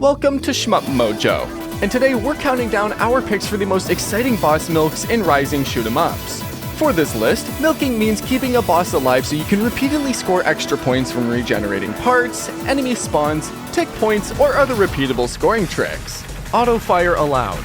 Welcome to ShmupMojo, and today we're counting down our picks for the most exciting boss milks in Raizing shoot-em-ups. For this list, milking means keeping a boss alive so you can repeatedly score extra points from regenerating parts, enemy spawns, tick points, or other repeatable scoring tricks. Auto-fire allowed.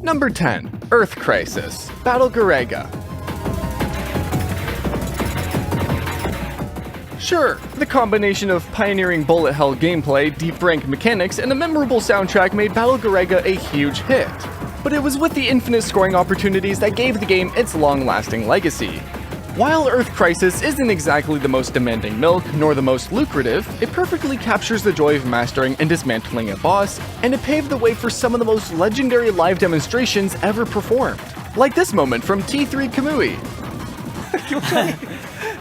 Number 10. Earth Crisis. Battle Garegga. Sure, the combination of pioneering bullet hell gameplay, deep rank mechanics, and a memorable soundtrack made Battle Garegga a huge hit. But it was with the infinite scoring opportunities that gave the game its long-lasting legacy. While Earth Crisis isn't exactly the most demanding milk, nor the most lucrative, it perfectly captures the joy of mastering and dismantling a boss, and it paved the way for some of the most legendary live demonstrations ever performed. Like this moment from T3 Kamui.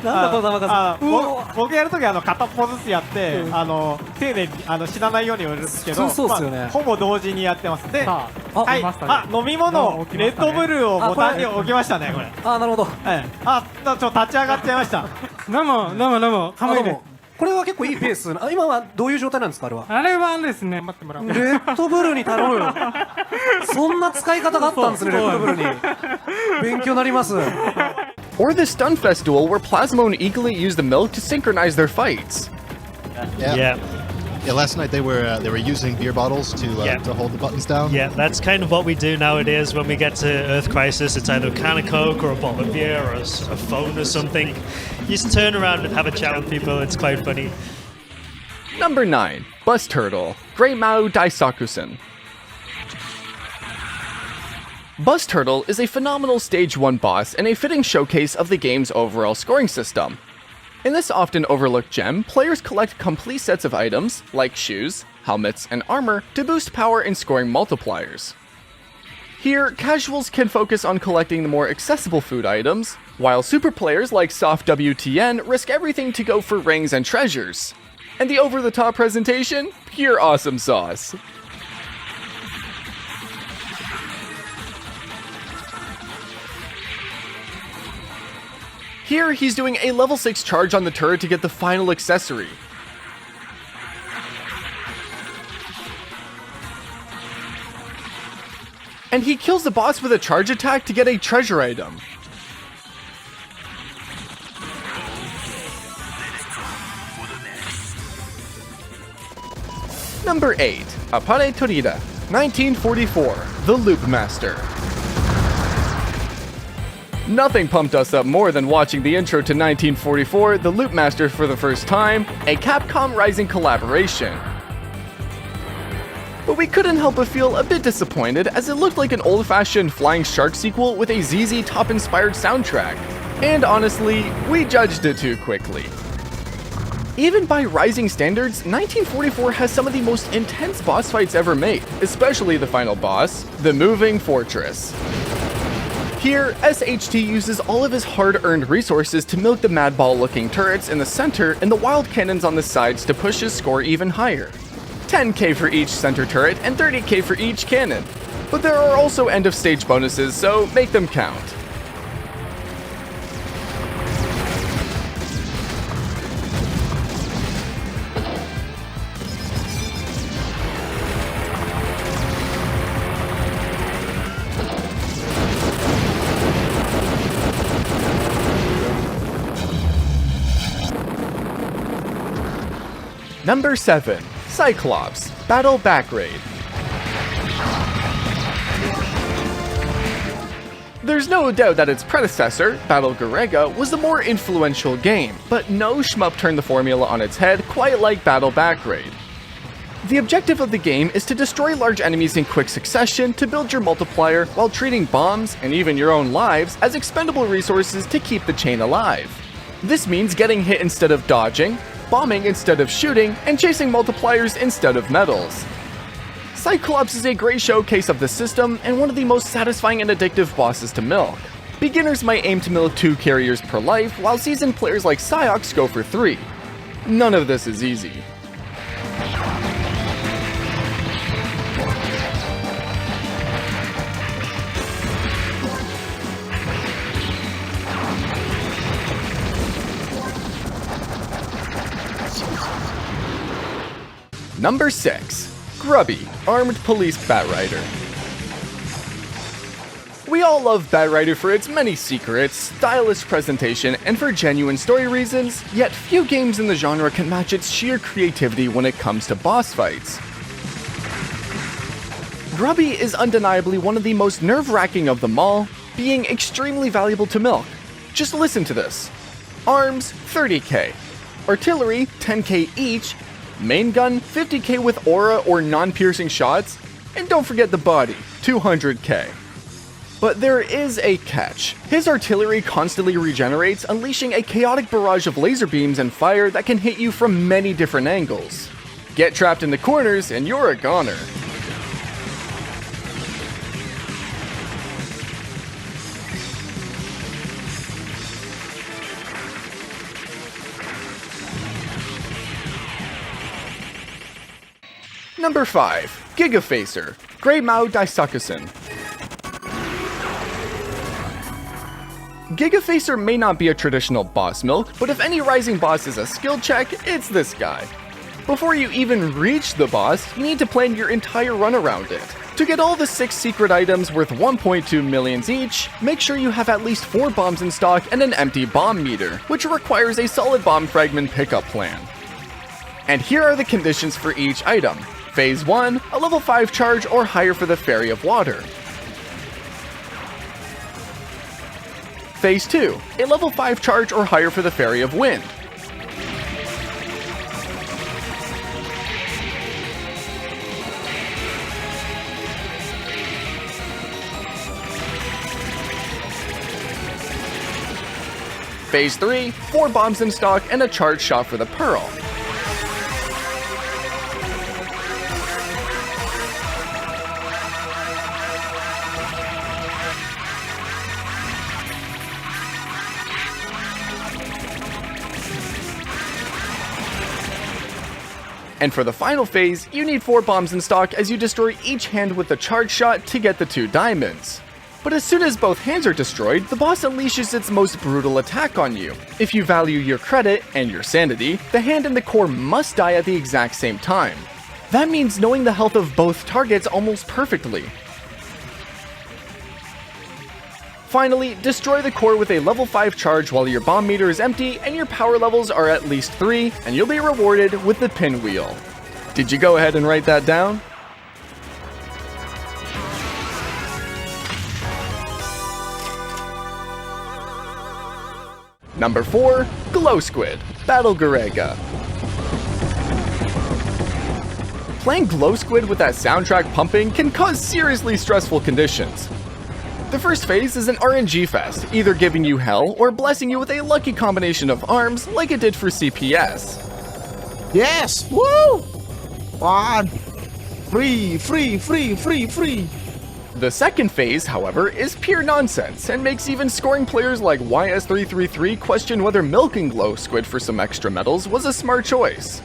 なんだこの球数。僕やるときは片っぽずつやって、丁寧に死なないようにやるんですけど、ほぼ同時にやってます。で、はい、飲み物、レッドブルーをボタンに置きましたね、これ。なるほど。ちょっと立ち上がっちゃいました。飲む。カムイです。これは結構いいペース。今はどういう状態なんですか、あれは。あれはですね、待ってもらう。レッドブルに頼むよ。そんな使い方があったんですね、レッドブルに。勉強になります。Or the Stunfest duel where Plasmo and Eagly use the milk to synchronize their fights. Yeah, last night they were using beer bottles to hold the buttons down. Yeah, that's kind of what we do nowadays when we get to Earth Crisis. It's either a can of Coke or a bottle of beer or a phone or something. You just turn around and have a chat with people. It's quite funny. Number 9. Busturtle. Great Mahou Daisakusen. Busturtle is a phenomenal Stage 1 boss and a fitting showcase of the game's overall scoring system. In this often overlooked gem, players collect complete sets of items, like shoes, helmets, and armor, to boost power and scoring multipliers. Here, casuals can focus on collecting the more accessible food items, while super players like SOF-WTN risk everything to go for rings and treasures. And the over-the-top presentation? Pure awesome sauce. Here, he's doing a level 6 charge on the turret to get the final accessory. And he kills the boss with a charge attack to get a treasure item. Number 8. Appare Toride. 1944. The Loop Master. Nothing pumped us up more than watching the intro to 1944, The Loop Master for the first time, a Capcom Raizing collaboration. But we couldn't help but feel a bit disappointed as it looked like an old-fashioned Flying Shark sequel with a ZZ Top-inspired soundtrack. And honestly, we judged it too quickly. Even by Raizing standards, 1944 has some of the most intense boss fights ever made, especially the final boss, the Moving Fortress. Here, SHT uses all of his hard-earned resources to milk the madball-looking turrets in the center and the wild cannons on the sides to push his score even higher. 10k for each center turret and 30k for each cannon. But there are also end-of-stage bonuses, so make them count. Number 7. Cyclops. Battle Bakraid. There's no doubt that its predecessor, Battle Garegga, was the more influential game, but no shmup turned the formula on its head quite like Battle Bakraid. The objective of the game is to destroy large enemies in quick succession to build your multiplier while treating bombs, and even your own lives, as expendable resources to keep the chain alive. This means getting hit instead of dodging, bombing instead of shooting, and chasing multipliers instead of medals. Cyclops is a great showcase of the system and one of the most satisfying and addictive bosses to milk. Beginners might aim to milk 2 carriers per life, while seasoned players like Ciox go for 3. None of this is easy. Number 6. Grubby, Armed Police Batrider. We all love Batrider for its many secrets, stylish presentation, and for genuine story reasons, yet few games in the genre can match its sheer creativity when it comes to boss fights. Grubby is undeniably one of the most nerve-wracking of them all, being extremely valuable to milk. Just listen to this. Arms, 30k. Artillery, 10k each. Main gun, 50k with aura or non-piercing shots. And don't forget the body, 200k. But there is a catch. His artillery constantly regenerates, unleashing a chaotic barrage of laser beams and fire that can hit you from many different angles. Get trapped in the corners and you're a goner. Number 5. Gigafacer, Grey Mahou Daisakusen. Gigafacer may not be a traditional boss milk, but if any Raizing boss is a skill check, it's this guy. Before you even reach the boss, you need to plan your entire run around it. To get all the 6 secret items worth 1.2 millions each, make sure you have at least 4 bombs in stock and an empty bomb meter, which requires a solid bomb fragment pickup plan. And here are the conditions for each item. Phase 1, a level 5 charge or higher for the Fairy of Water. Phase 2, a level 5 charge or higher for the Fairy of Wind. Phase 3, 4 bombs in stock and a charge shot for the Pearl. And for the final phase, you need 4 bombs in stock as you destroy each hand with the charge shot to get the 2 diamonds. But as soon as both hands are destroyed, the boss unleashes its most brutal attack on you. If you value your credit and your sanity, the hand and the core must die at the exact same time. That means knowing the health of both targets almost perfectly. Finally, destroy the core with a level 5 charge while your bomb meter is empty and your power levels are at least 3, and you'll be rewarded with the pinwheel. Did you go ahead and write that down? Number 4, Glow Squid, Battle Garegga. Playing Glow Squid with that soundtrack pumping can cause seriously stressful conditions. The first phase is an RNG fest, either giving you hell or blessing you with a lucky combination of arms like it did for CPS. Yes! Woo! On! Free! The second phase, however, is pure nonsense and makes even scoring players like YS333 question whether milking Glow Squid for some extra medals was a smart choice.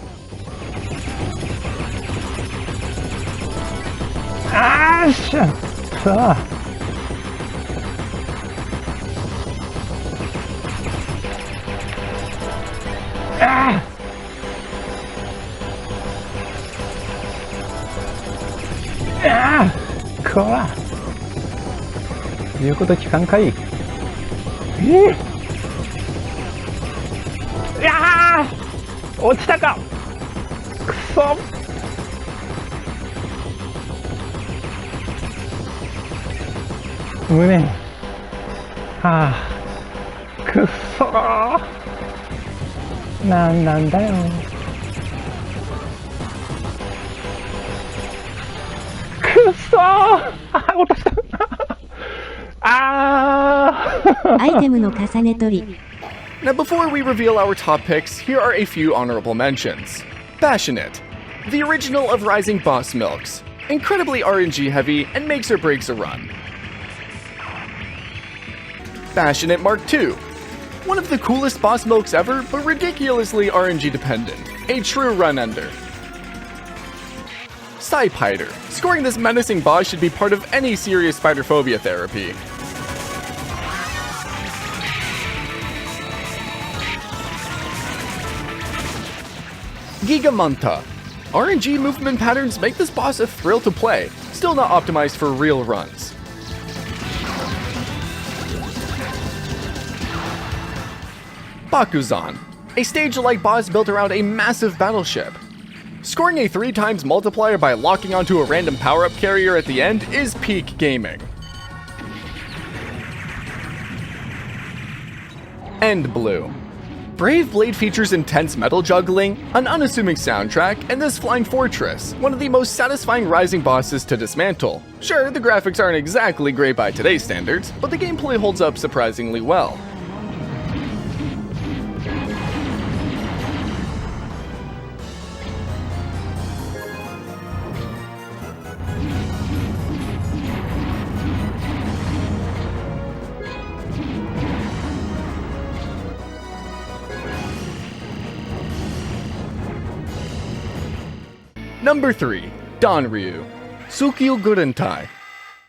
Now before we reveal our top picks, here are a few honorable mentions. Passionate, the original of Raizing boss milks, incredibly RNG heavy and makes or breaks a run. Passionate Mark II, One of the coolest boss milks ever, but ridiculously RNG dependent. A true run ender. Cypider. Scoring this menacing boss should be part of any serious spider phobia therapy. Gigamanta. RNG movement patterns make this boss a thrill to play, still not optimized for real runs. Bakuzan. A stage-like boss built around a massive battleship. Scoring a 3x multiplier by locking onto a random power-up carrier at the end is peak gaming. End Blue. Brave Blade features intense metal juggling, an unassuming soundtrack, and this flying fortress, one of the most satisfying Raizing bosses to dismantle. Sure, the graphics aren't exactly great by today's standards, but the gameplay holds up surprisingly well. Number 3. Donryu. Soukyugurentai.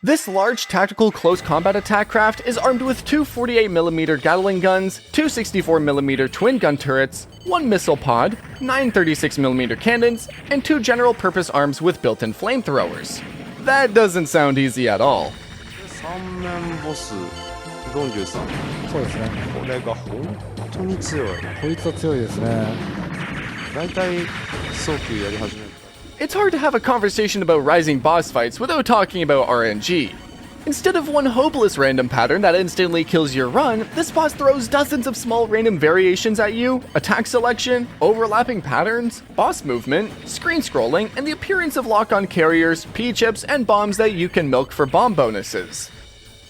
This large tactical close combat attack craft is armed with two 48mm Gatling guns, two 64mm twin gun turrets, one missile pod, 9 36mm cannons, and two general purpose arms with built-in flamethrowers. That doesn't sound easy at all. 3面ボスドンリュウさん、そうですね。これが本当に強い。こいつは強いですね。だいたい早急やり始める。 It's hard to have a conversation about Raizing boss fights without talking about RNG. Instead of one hopeless random pattern that instantly kills your run, this boss throws dozens of small random variations at you, attack selection, overlapping patterns, boss movement, screen scrolling, and the appearance of lock-on carriers, P-chips, and bombs that you can milk for bomb bonuses.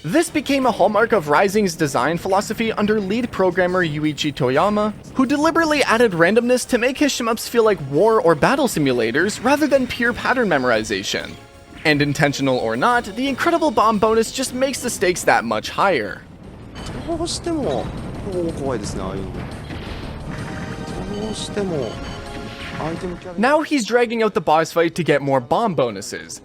This became a hallmark of Raizing's design philosophy under lead programmer Yuichi Toyama, who deliberately added randomness to make his shmups feel like war or battle simulators rather than pure pattern memorization. And intentional or not, the incredible bomb bonus just makes the stakes that much higher. どうしても怖いですね、ああいうの。どうしても相手のキャラ。 Now he's dragging out the boss fight to get more bomb bonuses.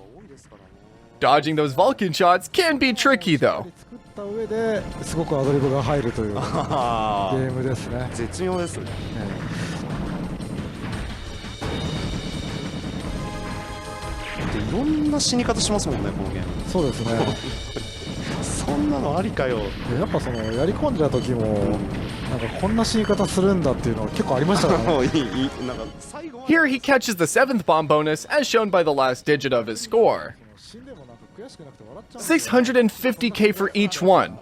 Dodging those Vulcan shots can be tricky though. 作った上ですごくアドリブが入るというゲームですね。絶妙ですね。いろんな死に方しますもんね、このゲーム。そうですね。そんなのありかよ。やっぱそのやり込んでた時もなんかこんな死に方するんだっていうのは結構ありましたからね。Here he catches the 7th bomb bonus as shown by the last digit of his score. 650k for each one.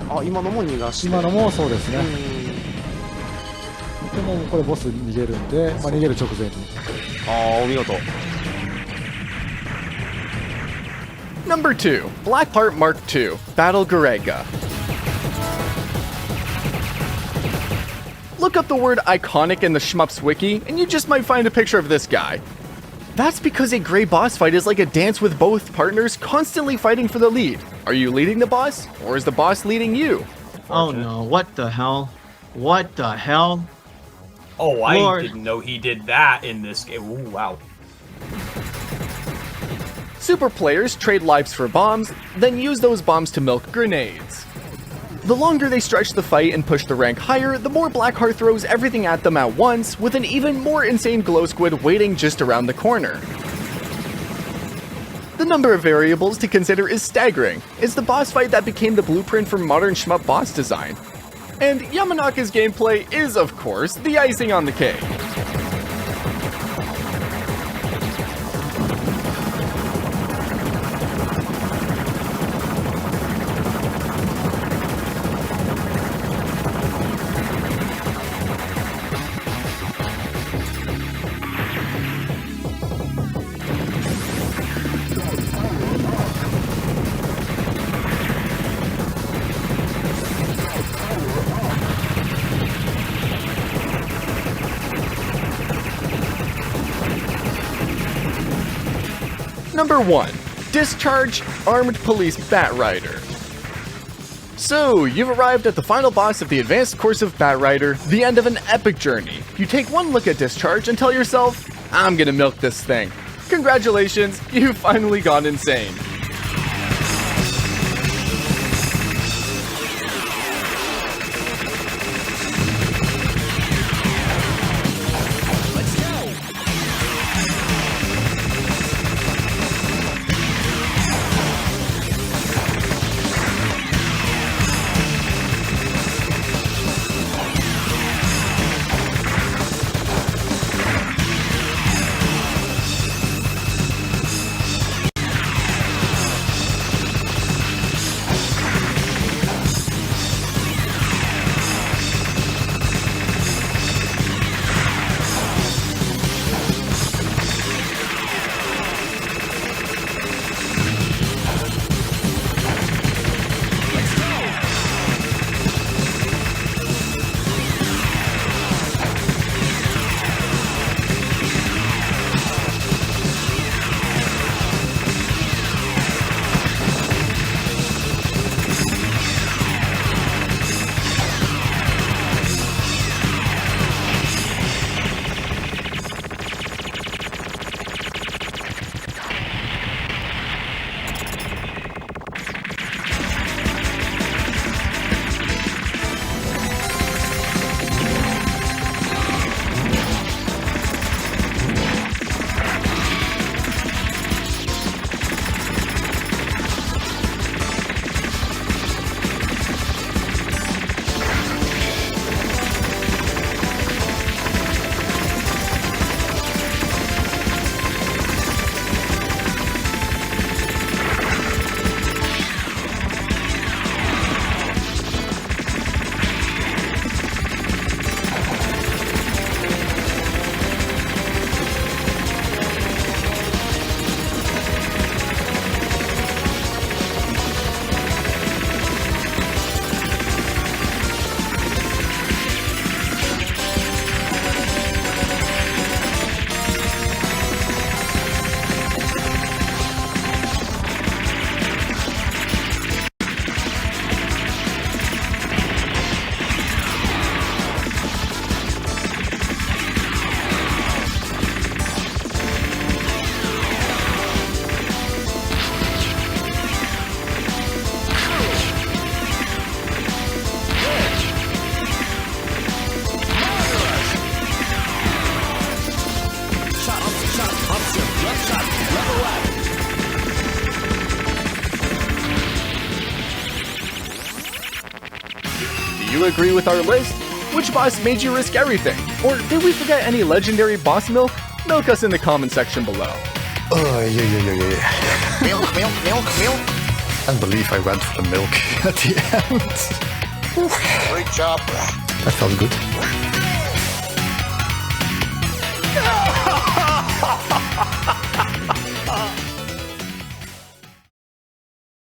あ、今のも逃がして。今のもそうですね。でもこれボス逃げるんで、まあ逃げる直前に。ああ、お見事。Number 2, Blackheart Mark II, Battle Garegga. Look up the word iconic in the shmups wiki, and you just might find a picture of this guy. That's because a great boss fight is like a dance with both partners constantly fighting for the lead. Are you leading the boss, or is the boss leading you? Oh no, what the hell? What the hell? Oh, I Lord. didn't know he did that in this game. Ooh, wow. Super players trade lives for bombs, then use those bombs to milk grenades. The longer they stretch the fight and push the rank higher, the more Blackheart throws everything at them at once, with an even more insane glow squid waiting just around the corner. The number of variables to consider is staggering. It's the boss fight that became the blueprint for modern shmup boss design. And Yamanaka's gameplay is, of course, the icing on the cake. Number 1. Discharge, Armed Police Batrider. So, you've arrived at the final boss of the advanced course of Batrider, the end of an epic journey. You take one look at Discharge and tell yourself, I'm gonna milk this thing. Congratulations, you've finally gone insane. you agree with our list? Which boss made you risk everything? Or did we forget any legendary boss milk? Milk us in the comment section below. Oh, yeah. Milk. Can't believe I went for the milk at the end. Great job. That felt good.